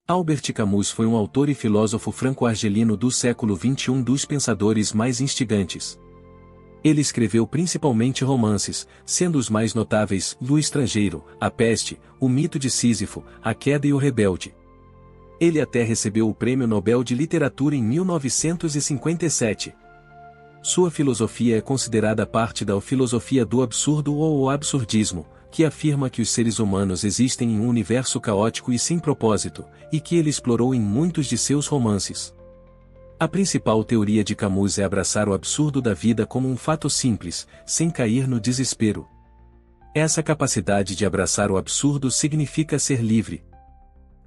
Albert Camus foi um autor e filósofo franco-argelino do século XXI, um dos pensadores mais instigantes. Ele escreveu principalmente romances, sendo os mais notáveis O Estrangeiro, A Peste, O Mito de Sísifo, A Queda e O Rebelde. Ele até recebeu o Prêmio Nobel de Literatura em 1957. Sua filosofia é considerada parte da filosofia do absurdo ou o absurdismo, que afirma que os seres humanos existem em um universo caótico e sem propósito, e que ele explorou em muitos de seus romances. A principal teoria de Camus é abraçar o absurdo da vida como um fato simples, sem cair no desespero. Essa capacidade de abraçar o absurdo significa ser livre.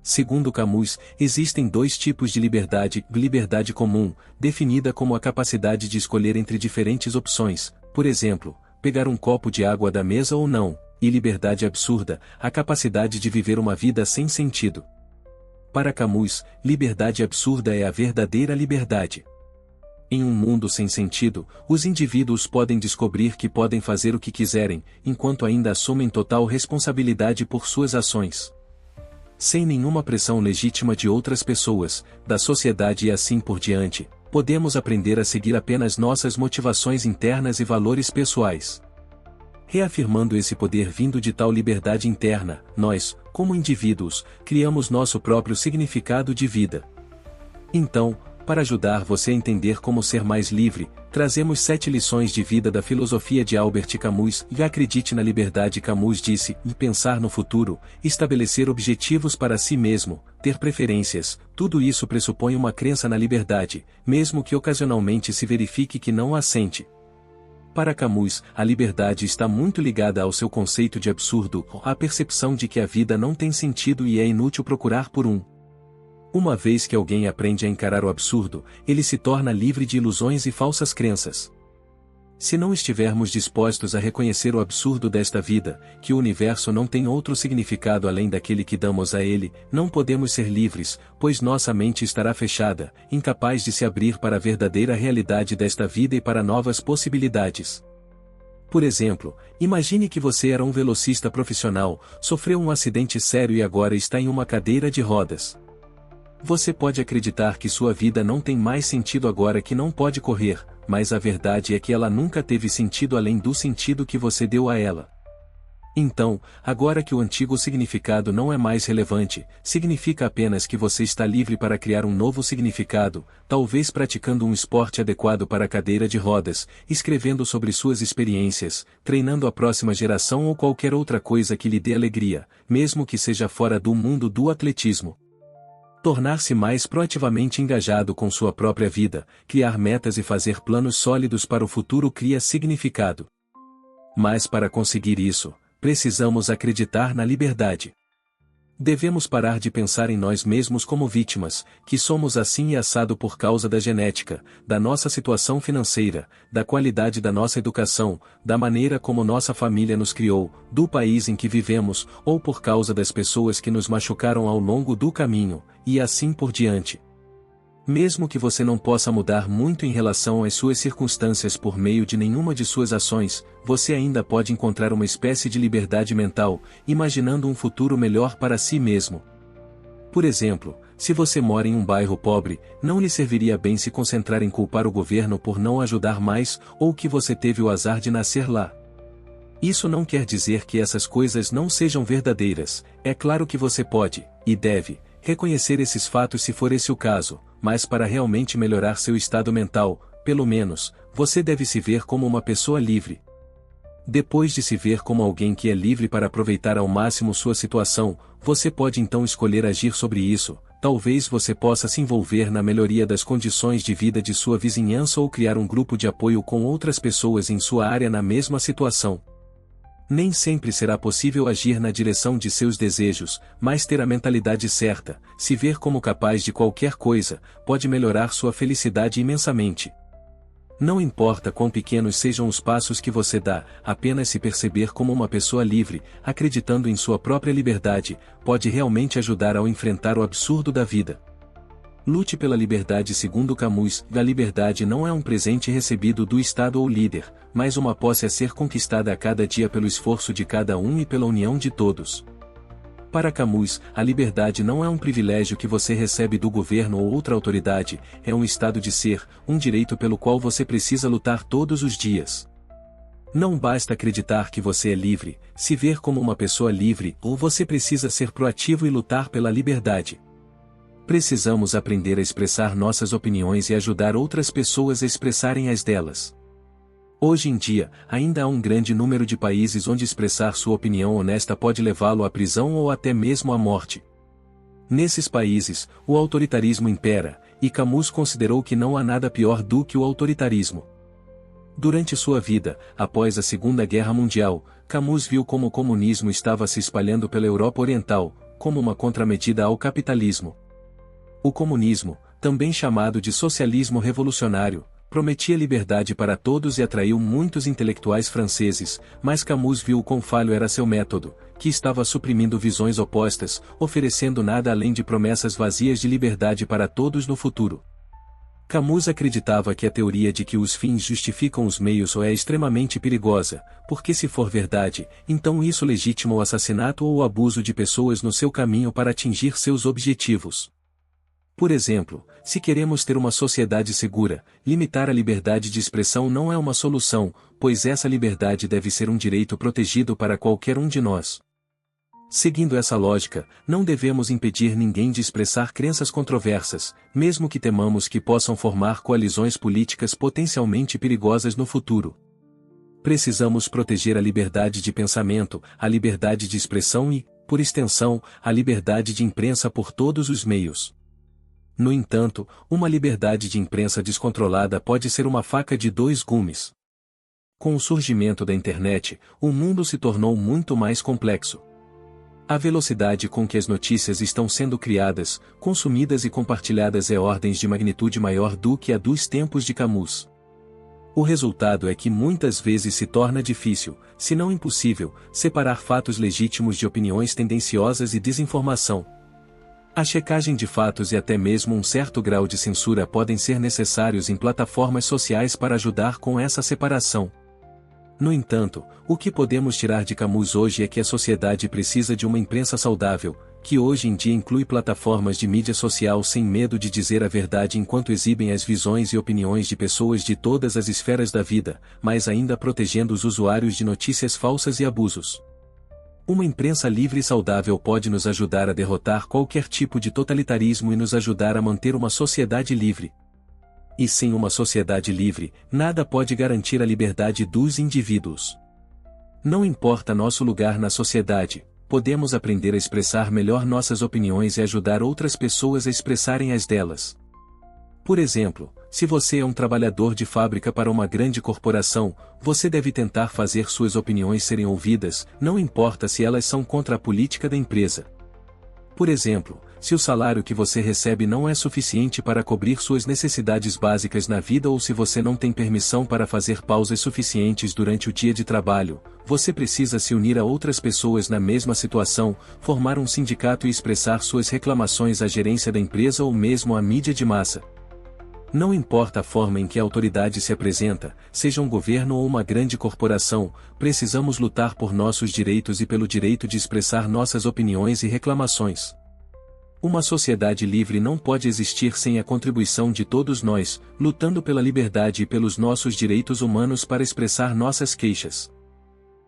Segundo Camus, existem dois tipos de liberdade: liberdade comum, definida como a capacidade de escolher entre diferentes opções, por exemplo, pegar um copo de água da mesa ou não, e liberdade absurda, a capacidade de viver uma vida sem sentido. Para Camus, liberdade absurda é a verdadeira liberdade. Em um mundo sem sentido, os indivíduos podem descobrir que podem fazer o que quiserem, enquanto ainda assumem total responsabilidade por suas ações. Sem nenhuma pressão legítima de outras pessoas, da sociedade e assim por diante, podemos aprender a seguir apenas nossas motivações internas e valores pessoais. Reafirmando esse poder vindo de tal liberdade interna, nós, como indivíduos, criamos nosso próprio significado de vida. Então, para ajudar você a entender como ser mais livre, trazemos 7 lições de vida da filosofia de Albert Camus. E acredite na liberdade. Camus disse: pensar no futuro, estabelecer objetivos para si mesmo, ter preferências, tudo isso pressupõe uma crença na liberdade, mesmo que ocasionalmente se verifique que não a sente. Para Camus, a liberdade está muito ligada ao seu conceito de absurdo, à percepção de que a vida não tem sentido e é inútil procurar por um. Uma vez que alguém aprende a encarar o absurdo, ele se torna livre de ilusões e falsas crenças. Se não estivermos dispostos a reconhecer o absurdo desta vida, que o universo não tem outro significado além daquele que damos a ele, não podemos ser livres, pois nossa mente estará fechada, incapaz de se abrir para a verdadeira realidade desta vida e para novas possibilidades. Por exemplo, imagine que você era um velocista profissional, sofreu um acidente sério e agora está em uma cadeira de rodas. Você pode acreditar que sua vida não tem mais sentido agora que não pode correr, mas a verdade é que ela nunca teve sentido além do sentido que você deu a ela. Então, agora que o antigo significado não é mais relevante, significa apenas que você está livre para criar um novo significado, talvez praticando um esporte adequado para a cadeira de rodas, escrevendo sobre suas experiências, treinando a próxima geração ou qualquer outra coisa que lhe dê alegria, mesmo que seja fora do mundo do atletismo. Tornar-se mais proativamente engajado com sua própria vida, criar metas e fazer planos sólidos para o futuro cria significado. Mas para conseguir isso, precisamos acreditar na liberdade. Devemos parar de pensar em nós mesmos como vítimas, que somos assim e assado por causa da genética, da nossa situação financeira, da qualidade da nossa educação, da maneira como nossa família nos criou, do país em que vivemos, ou por causa das pessoas que nos machucaram ao longo do caminho, e assim por diante. Mesmo que você não possa mudar muito em relação às suas circunstâncias por meio de nenhuma de suas ações, você ainda pode encontrar uma espécie de liberdade mental, imaginando um futuro melhor para si mesmo. Por exemplo, se você mora em um bairro pobre, não lhe serviria bem se concentrar em culpar o governo por não ajudar mais, ou que você teve o azar de nascer lá. Isso não quer dizer que essas coisas não sejam verdadeiras. É claro que você pode, e deve, reconhecer esses fatos se for esse o caso, mas para realmente melhorar seu estado mental, pelo menos, você deve se ver como uma pessoa livre. Depois de se ver como alguém que é livre para aproveitar ao máximo sua situação, você pode então escolher agir sobre isso. Talvez você possa se envolver na melhoria das condições de vida de sua vizinhança ou criar um grupo de apoio com outras pessoas em sua área na mesma situação. Nem sempre será possível agir na direção de seus desejos, mas ter a mentalidade certa, se ver como capaz de qualquer coisa, pode melhorar sua felicidade imensamente. Não importa quão pequenos sejam os passos que você dá, apenas se perceber como uma pessoa livre, acreditando em sua própria liberdade, pode realmente ajudar ao enfrentar o absurdo da vida. Lute pela liberdade. Segundo Camus, a liberdade não é um presente recebido do Estado ou líder, mas uma posse a ser conquistada a cada dia pelo esforço de cada um e pela união de todos. Para Camus, a liberdade não é um privilégio que você recebe do governo ou outra autoridade, é um estado de ser, um direito pelo qual você precisa lutar todos os dias. Não basta acreditar que você é livre, se ver como uma pessoa livre, ou você precisa ser proativo e lutar pela liberdade. Precisamos aprender a expressar nossas opiniões e ajudar outras pessoas a expressarem as delas. Hoje em dia, ainda há um grande número de países onde expressar sua opinião honesta pode levá-lo à prisão ou até mesmo à morte. Nesses países, o autoritarismo impera, e Camus considerou que não há nada pior do que o autoritarismo. Durante sua vida, após a Segunda Guerra Mundial, Camus viu como o comunismo estava se espalhando pela Europa Oriental, como uma contramedida ao capitalismo. O comunismo, também chamado de socialismo revolucionário, prometia liberdade para todos e atraiu muitos intelectuais franceses, mas Camus viu quão falho era seu método, que estava suprimindo visões opostas, oferecendo nada além de promessas vazias de liberdade para todos no futuro. Camus acreditava que a teoria de que os fins justificam os meios é extremamente perigosa, porque se for verdade, então isso legitima o assassinato ou o abuso de pessoas no seu caminho para atingir seus objetivos. Por exemplo, se queremos ter uma sociedade segura, limitar a liberdade de expressão não é uma solução, pois essa liberdade deve ser um direito protegido para qualquer um de nós. Seguindo essa lógica, não devemos impedir ninguém de expressar crenças controversas, mesmo que temamos que possam formar coalizões políticas potencialmente perigosas no futuro. Precisamos proteger a liberdade de pensamento, a liberdade de expressão e, por extensão, a liberdade de imprensa por todos os meios. No entanto, uma liberdade de imprensa descontrolada pode ser uma faca de dois gumes. Com o surgimento da internet, o mundo se tornou muito mais complexo. A velocidade com que as notícias estão sendo criadas, consumidas e compartilhadas é ordens de magnitude maior do que a dos tempos de Camus. O resultado é que muitas vezes se torna difícil, se não impossível, separar fatos legítimos de opiniões tendenciosas e desinformação. A checagem de fatos e até mesmo um certo grau de censura podem ser necessários em plataformas sociais para ajudar com essa separação. No entanto, o que podemos tirar de Camus hoje é que a sociedade precisa de uma imprensa saudável, que hoje em dia inclui plataformas de mídia social sem medo de dizer a verdade enquanto exibem as visões e opiniões de pessoas de todas as esferas da vida, mas ainda protegendo os usuários de notícias falsas e abusos. Uma imprensa livre e saudável pode nos ajudar a derrotar qualquer tipo de totalitarismo e nos ajudar a manter uma sociedade livre. E sem uma sociedade livre, nada pode garantir a liberdade dos indivíduos. Não importa nosso lugar na sociedade, podemos aprender a expressar melhor nossas opiniões e ajudar outras pessoas a expressarem as delas. Por exemplo, se você é um trabalhador de fábrica para uma grande corporação, você deve tentar fazer suas opiniões serem ouvidas, não importa se elas são contra a política da empresa. Por exemplo, se o salário que você recebe não é suficiente para cobrir suas necessidades básicas na vida ou se você não tem permissão para fazer pausas suficientes durante o dia de trabalho, você precisa se unir a outras pessoas na mesma situação, formar um sindicato e expressar suas reclamações à gerência da empresa ou mesmo à mídia de massa. Não importa a forma em que a autoridade se apresenta, seja um governo ou uma grande corporação, precisamos lutar por nossos direitos e pelo direito de expressar nossas opiniões e reclamações. Uma sociedade livre não pode existir sem a contribuição de todos nós, lutando pela liberdade e pelos nossos direitos humanos para expressar nossas queixas.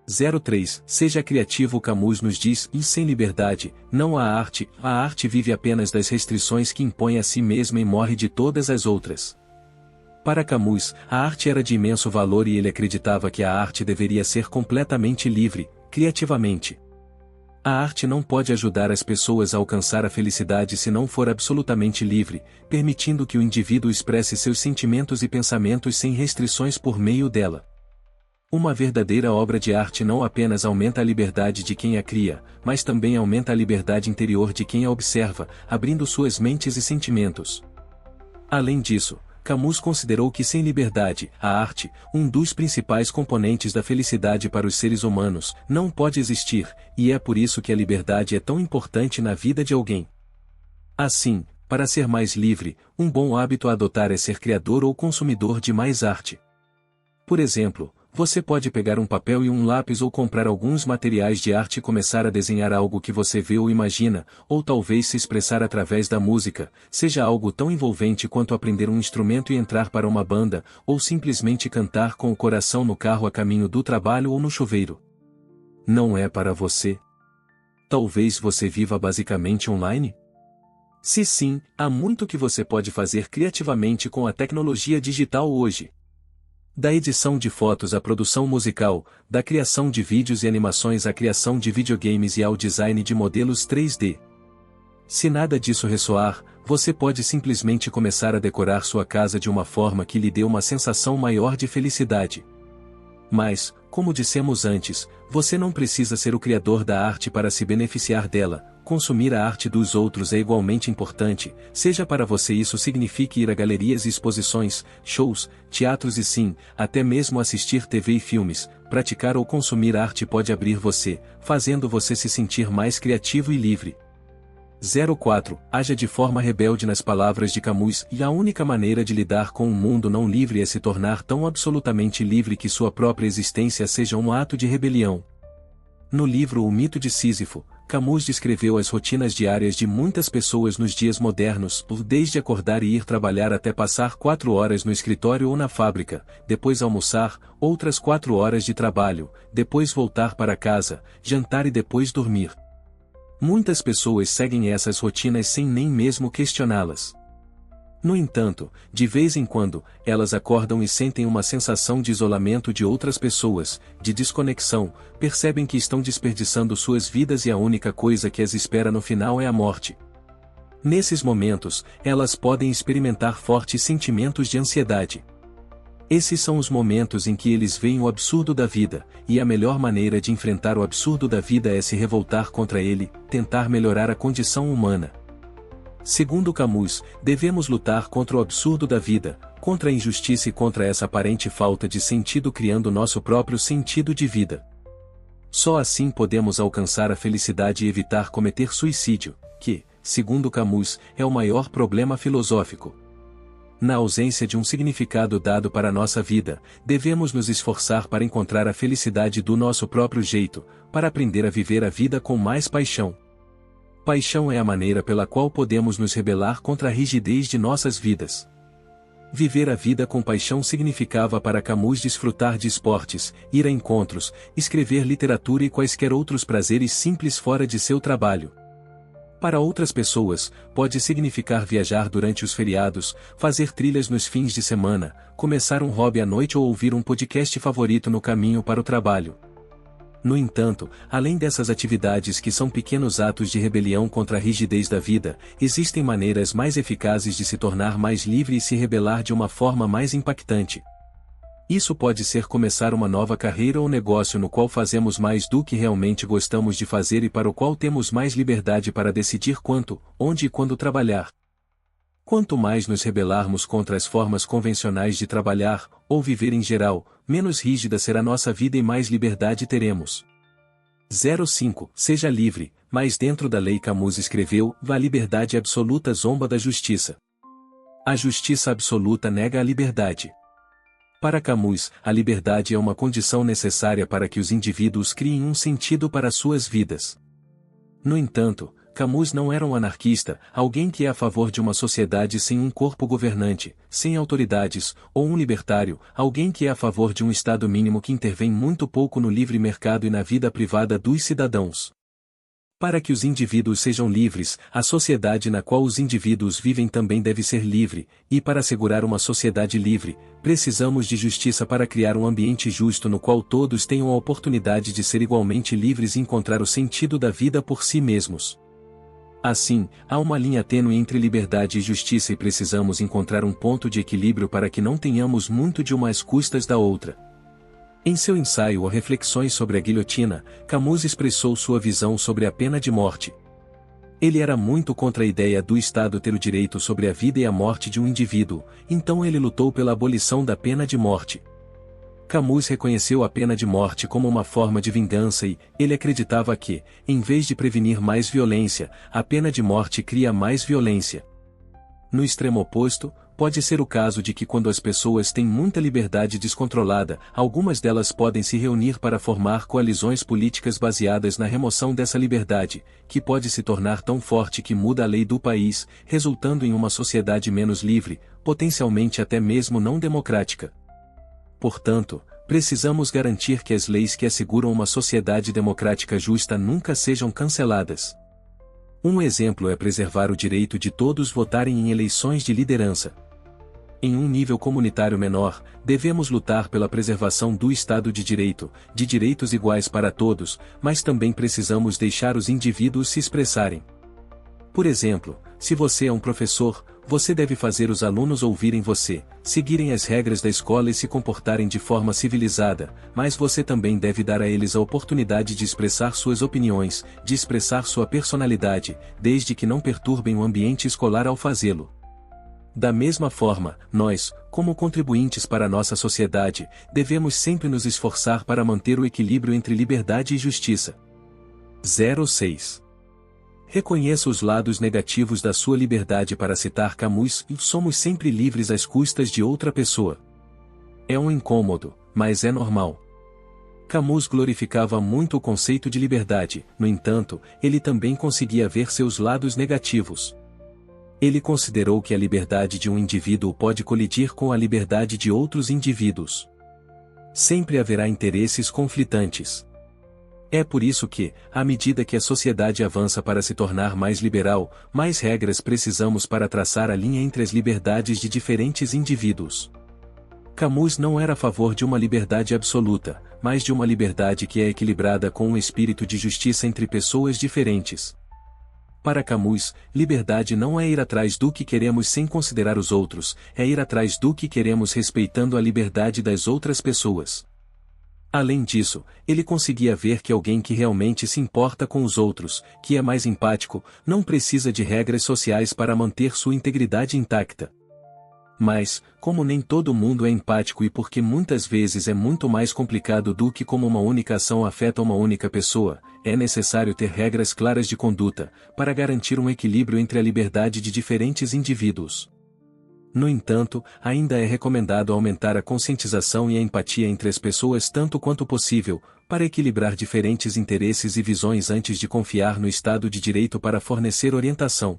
03. Seja criativo. Camus nos diz, e sem liberdade, não há arte, a arte vive apenas das restrições que impõe a si mesma e morre de todas as outras. Para Camus, a arte era de imenso valor e ele acreditava que a arte deveria ser completamente livre, criativamente. A arte não pode ajudar as pessoas a alcançar a felicidade se não for absolutamente livre, permitindo que o indivíduo expresse seus sentimentos e pensamentos sem restrições por meio dela. Uma verdadeira obra de arte não apenas aumenta a liberdade de quem a cria, mas também aumenta a liberdade interior de quem a observa, abrindo suas mentes e sentimentos. Além disso, Camus considerou que sem liberdade, a arte, um dos principais componentes da felicidade para os seres humanos, não pode existir, e é por isso que a liberdade é tão importante na vida de alguém. Assim, para ser mais livre, um bom hábito a adotar é ser criador ou consumidor de mais arte. Por exemplo, Você pode pegar um papel e um lápis ou comprar alguns materiais de arte e começar a desenhar algo que você vê ou imagina, ou talvez se expressar através da música, seja algo tão envolvente quanto aprender um instrumento e entrar para uma banda, ou simplesmente cantar com o coração no carro a caminho do trabalho ou no chuveiro. Não é para você? Talvez você viva basicamente online? Se sim, há muito que você pode fazer criativamente com a tecnologia digital hoje. Da edição de fotos à produção musical, da criação de vídeos e animações à criação de videogames e ao design de modelos 3D. Se nada disso ressoar, você pode simplesmente começar a decorar sua casa de uma forma que lhe dê uma sensação maior de felicidade. Mas, como dissemos antes, você não precisa ser o criador da arte para se beneficiar dela. Consumir a arte dos outros é igualmente importante, seja para você isso signifique ir a galerias e exposições, shows, teatros e sim, até mesmo assistir TV e filmes. Praticar ou consumir arte pode abrir você, fazendo você se sentir mais criativo e livre. 04. Haja de forma rebelde. Nas palavras de Camus, e a única maneira de lidar com um mundo não livre é se tornar tão absolutamente livre que sua própria existência seja um ato de rebelião. No livro O Mito de Sísifo, Camus descreveu as rotinas diárias de muitas pessoas nos dias modernos, desde acordar e ir trabalhar até passar 4 horas no escritório ou na fábrica, depois almoçar, outras 4 horas de trabalho, depois voltar para casa, jantar e depois dormir. Muitas pessoas seguem essas rotinas sem nem mesmo questioná-las. No entanto, de vez em quando, elas acordam e sentem uma sensação de isolamento de outras pessoas, de desconexão, percebem que estão desperdiçando suas vidas e a única coisa que as espera no final é a morte. Nesses momentos, elas podem experimentar fortes sentimentos de ansiedade. Esses são os momentos em que eles veem o absurdo da vida, e a melhor maneira de enfrentar o absurdo da vida é se revoltar contra ele, tentar melhorar a condição humana. Segundo Camus, devemos lutar contra o absurdo da vida, contra a injustiça e contra essa aparente falta de sentido, criando nosso próprio sentido de vida. Só assim podemos alcançar a felicidade e evitar cometer suicídio, que, segundo Camus, é o maior problema filosófico. Na ausência de um significado dado para a nossa vida, devemos nos esforçar para encontrar a felicidade do nosso próprio jeito, para aprender a viver a vida com mais paixão. Paixão é a maneira pela qual podemos nos rebelar contra a rigidez de nossas vidas. Viver a vida com paixão significava para Camus desfrutar de esportes, ir a encontros, escrever literatura e quaisquer outros prazeres simples fora de seu trabalho. Para outras pessoas, pode significar viajar durante os feriados, fazer trilhas nos fins de semana, começar um hobby à noite ou ouvir um podcast favorito no caminho para o trabalho. No entanto, além dessas atividades que são pequenos atos de rebelião contra a rigidez da vida, existem maneiras mais eficazes de se tornar mais livre e se rebelar de uma forma mais impactante. Isso pode ser começar uma nova carreira ou negócio no qual fazemos mais do que realmente gostamos de fazer e para o qual temos mais liberdade para decidir quanto, onde e quando trabalhar. Quanto mais nos rebelarmos contra as formas convencionais de trabalhar, ou viver em geral, menos rígida será nossa vida e mais liberdade teremos. 05. Seja livre, mas dentro da lei Camus escreveu, a liberdade absoluta zomba da justiça. A justiça absoluta nega a liberdade. Para Camus, a liberdade é uma condição necessária para que os indivíduos criem um sentido para suas vidas. No entanto, Camus não era um anarquista, alguém que é a favor de uma sociedade sem um corpo governante, sem autoridades, ou um libertário, alguém que é a favor de um Estado mínimo que intervém muito pouco no livre mercado e na vida privada dos cidadãos. Para que os indivíduos sejam livres, a sociedade na qual os indivíduos vivem também deve ser livre, e para assegurar uma sociedade livre, precisamos de justiça para criar um ambiente justo no qual todos tenham a oportunidade de ser igualmente livres e encontrar o sentido da vida por si mesmos. Assim, há uma linha tênue entre liberdade e justiça e precisamos encontrar um ponto de equilíbrio para que não tenhamos muito de uma às custas da outra. Em seu ensaio Reflexões sobre a Guilhotina, Camus expressou sua visão sobre a pena de morte. Ele era muito contra a ideia do Estado ter o direito sobre a vida e a morte de um indivíduo, então ele lutou pela abolição da pena de morte. Camus reconheceu a pena de morte como uma forma de vingança e, ele acreditava que, em vez de prevenir mais violência, a pena de morte cria mais violência. No extremo oposto, pode ser o caso de que quando as pessoas têm muita liberdade descontrolada, algumas delas podem se reunir para formar coalizões políticas baseadas na remoção dessa liberdade, que pode se tornar tão forte que muda a lei do país, resultando em uma sociedade menos livre, potencialmente até mesmo não democrática. Portanto, precisamos garantir que as leis que asseguram uma sociedade democrática justa nunca sejam canceladas. Um exemplo é preservar o direito de todos votarem em eleições de liderança. Em um nível comunitário menor, devemos lutar pela preservação do Estado de direitos iguais para todos, mas também precisamos deixar os indivíduos se expressarem. Por exemplo, se você é um professor, você deve fazer os alunos ouvirem você, seguirem as regras da escola e se comportarem de forma civilizada, mas você também deve dar a eles a oportunidade de expressar suas opiniões, de expressar sua personalidade, desde que não perturbem o ambiente escolar ao fazê-lo. Da mesma forma, nós, como contribuintes para a nossa sociedade, devemos sempre nos esforçar para manter o equilíbrio entre liberdade e justiça. 06. Reconheça os lados negativos da sua liberdade. Para citar Camus, somos sempre livres às custas de outra pessoa. É um incômodo, mas é normal. Camus glorificava muito o conceito de liberdade, no entanto, ele também conseguia ver seus lados negativos. Ele considerou que a liberdade de um indivíduo pode colidir com a liberdade de outros indivíduos. Sempre haverá interesses conflitantes. É por isso que, à medida que a sociedade avança para se tornar mais liberal, mais regras precisamos para traçar a linha entre as liberdades de diferentes indivíduos. Camus não era a favor de uma liberdade absoluta, mas de uma liberdade que é equilibrada com um espírito de justiça entre pessoas diferentes. Para Camus, liberdade não é ir atrás do que queremos sem considerar os outros, é ir atrás do que queremos respeitando a liberdade das outras pessoas. Além disso, ele conseguia ver que alguém que realmente se importa com os outros, que é mais empático, não precisa de regras sociais para manter sua integridade intacta. Mas, como nem todo mundo é empático e porque muitas vezes é muito mais complicado do que como uma única ação afeta uma única pessoa, é necessário ter regras claras de conduta, para garantir um equilíbrio entre a liberdade de diferentes indivíduos. No entanto, ainda é recomendado aumentar a conscientização e a empatia entre as pessoas tanto quanto possível, para equilibrar diferentes interesses e visões antes de confiar no Estado de Direito para fornecer orientação.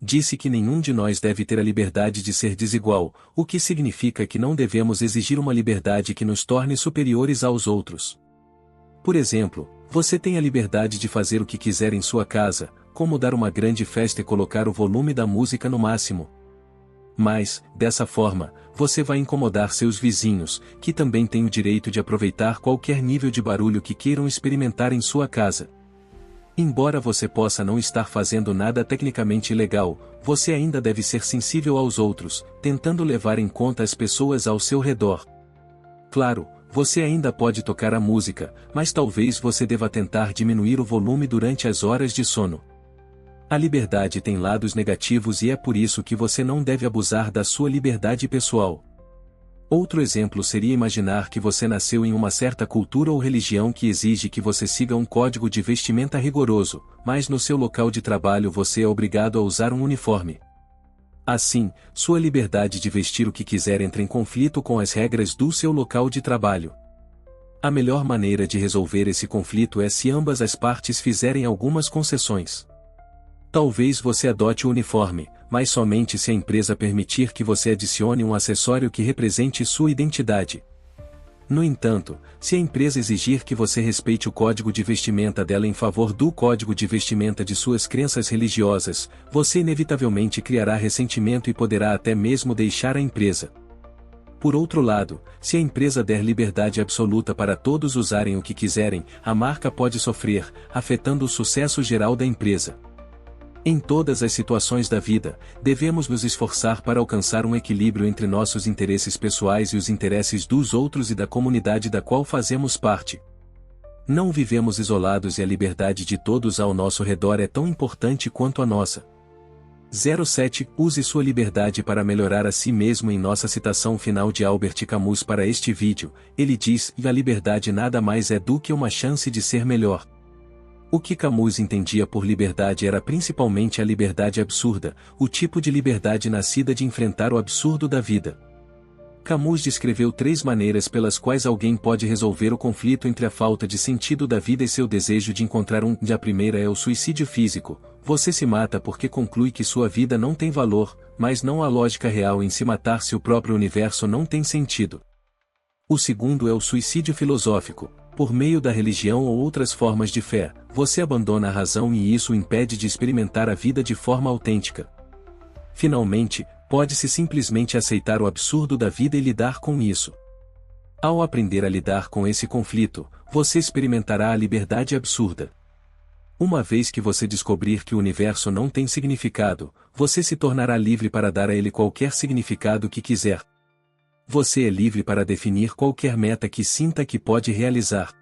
Disse que nenhum de nós deve ter a liberdade de ser desigual, o que significa que não devemos exigir uma liberdade que nos torne superiores aos outros. Por exemplo, você tem a liberdade de fazer o que quiser em sua casa, como dar uma grande festa e colocar o volume da música no máximo. Mas, dessa forma, você vai incomodar seus vizinhos, que também têm o direito de aproveitar qualquer nível de barulho que queiram experimentar em sua casa. Embora você possa não estar fazendo nada tecnicamente ilegal, você ainda deve ser sensível aos outros, tentando levar em conta as pessoas ao seu redor. Claro, você ainda pode tocar a música, mas talvez você deva tentar diminuir o volume durante as horas de sono. A liberdade tem lados negativos e é por isso que você não deve abusar da sua liberdade pessoal. Outro exemplo seria imaginar que você nasceu em uma certa cultura ou religião que exige que você siga um código de vestimenta rigoroso, mas no seu local de trabalho você é obrigado a usar um uniforme. Assim, sua liberdade de vestir o que quiser entra em conflito com as regras do seu local de trabalho. A melhor maneira de resolver esse conflito é se ambas as partes fizerem algumas concessões. Talvez você adote o uniforme, mas somente se a empresa permitir que você adicione um acessório que represente sua identidade. No entanto, se a empresa exigir que você respeite o código de vestimenta dela em favor do código de vestimenta de suas crenças religiosas, você inevitavelmente criará ressentimento e poderá até mesmo deixar a empresa. Por outro lado, se a empresa der liberdade absoluta para todos usarem o que quiserem, a marca pode sofrer, afetando o sucesso geral da empresa. Em todas as situações da vida, devemos nos esforçar para alcançar um equilíbrio entre nossos interesses pessoais e os interesses dos outros e da comunidade da qual fazemos parte. Não vivemos isolados e a liberdade de todos ao nosso redor é tão importante quanto a nossa. 07. Use sua liberdade para melhorar a si mesmo. Em nossa citação final de Albert Camus para este vídeo, ele diz: "A liberdade nada mais é do que uma chance de ser melhor." O que Camus entendia por liberdade era principalmente a liberdade absurda, o tipo de liberdade nascida de enfrentar o absurdo da vida. Camus descreveu 3 maneiras pelas quais alguém pode resolver o conflito entre a falta de sentido da vida e seu desejo de encontrar um. A primeira é o suicídio físico. Você se mata porque conclui que sua vida não tem valor, mas não há lógica real em se matar se o próprio universo não tem sentido. O segundo é o suicídio filosófico. Por meio da religião ou outras formas de fé, você abandona a razão e isso o impede de experimentar a vida de forma autêntica. Finalmente, pode-se simplesmente aceitar o absurdo da vida e lidar com isso. Ao aprender a lidar com esse conflito, você experimentará a liberdade absurda. Uma vez que você descobrir que o universo não tem significado, você se tornará livre para dar a ele qualquer significado que quiser. Você é livre para definir qualquer meta que sinta que pode realizar.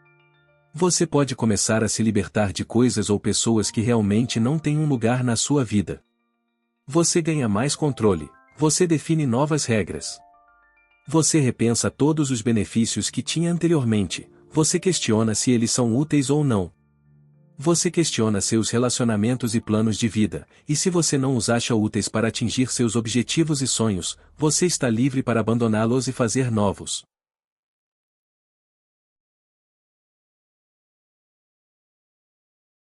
Você pode começar a se libertar de coisas ou pessoas que realmente não têm um lugar na sua vida. Você ganha mais controle, você define novas regras. Você repensa todos os benefícios que tinha anteriormente, você questiona se eles são úteis ou não. Você questiona seus relacionamentos e planos de vida, e se você não os acha úteis para atingir seus objetivos e sonhos, você está livre para abandoná-los e fazer novos.